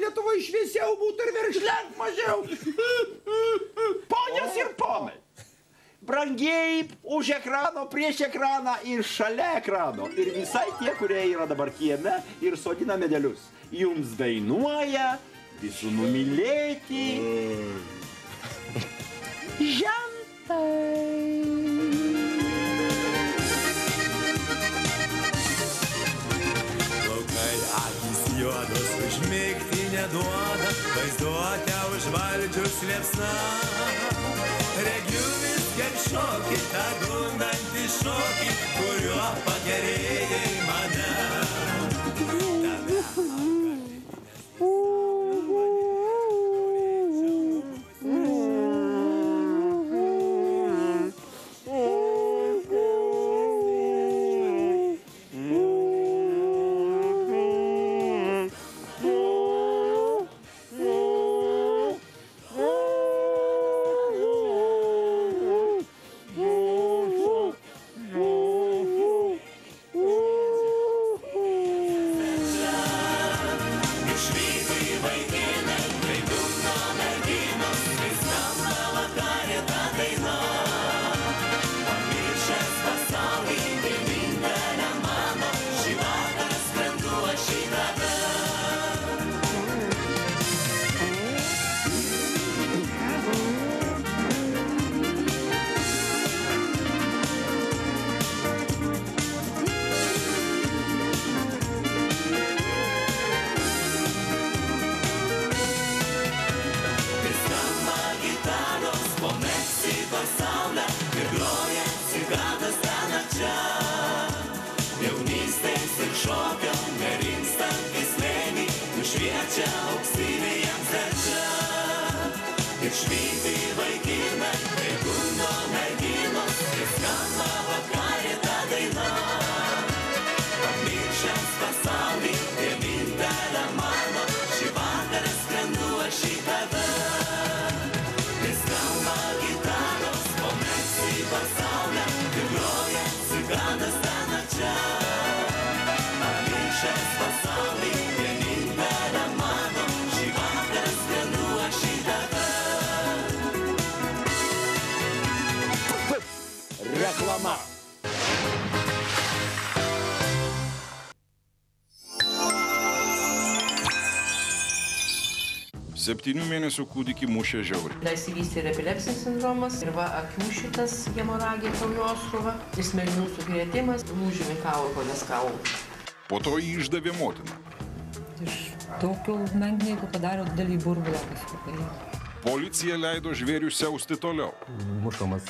Lietuvoje šviesiau būtų ir veržlenk mažiau. Ponios ir ponai, brangieji už ekrano, prieš ekraną ir šalia ekrano. Ir visai tie, kurie yra dabar kieme ir sodina medelius. Jums dainuoja visų numylėti žentai. Juodos užmigti neduoda, vaizduotę užvaldžius liepsna. Regiu vis kaip šokį, tą gundantį šokį, kuriuo pagerėjai mane. Reklama. Septynių mėnesių kūdikį mušė žiauriai. Įsivystė ir epilepsinis sindromas, ir va akių šitas hemoragija, kraujosruva, ir smegenų sukrėtimas, lūžimi kaulų, kodės kaulų. Po to jį išdavė motina. Iš tokio menknieko padariau didelį burbulą kažkokį. Policija leido žvėrių siausti toliau. Mušamas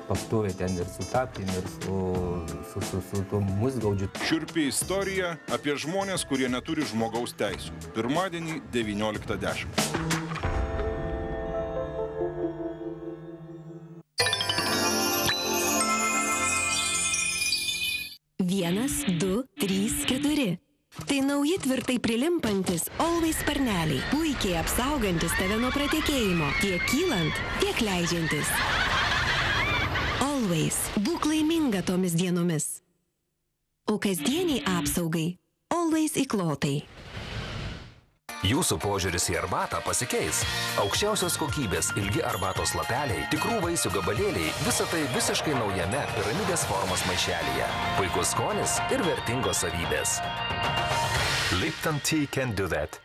pastoviai ten ir su tapim, ir su tuo musgaudžiu. Šiurpi istorija apie žmonės, kurie neturi žmogaus teisių. Pirmadienį 19:10. Vienas, du, trys, keturi. Tai nauji tvirtai prilimpantis Always sparneliai, puikiai apsaugantis tave nuo pratekėjimo, tiek kylant, tiek leidžiantis. Always. Būk laiminga tomis dienomis. O kasdieniai apsaugai Always įklotai. Jūsų požiūris į arbatą pasikeis. Aukščiausios kokybės ilgi arbatos lapeliai, tikrų vaisių gabalėliai, visa tai visiškai naujame piramidės formos maišelyje. Puikus skonis ir vertingos savybės. Lipton Tea can do that.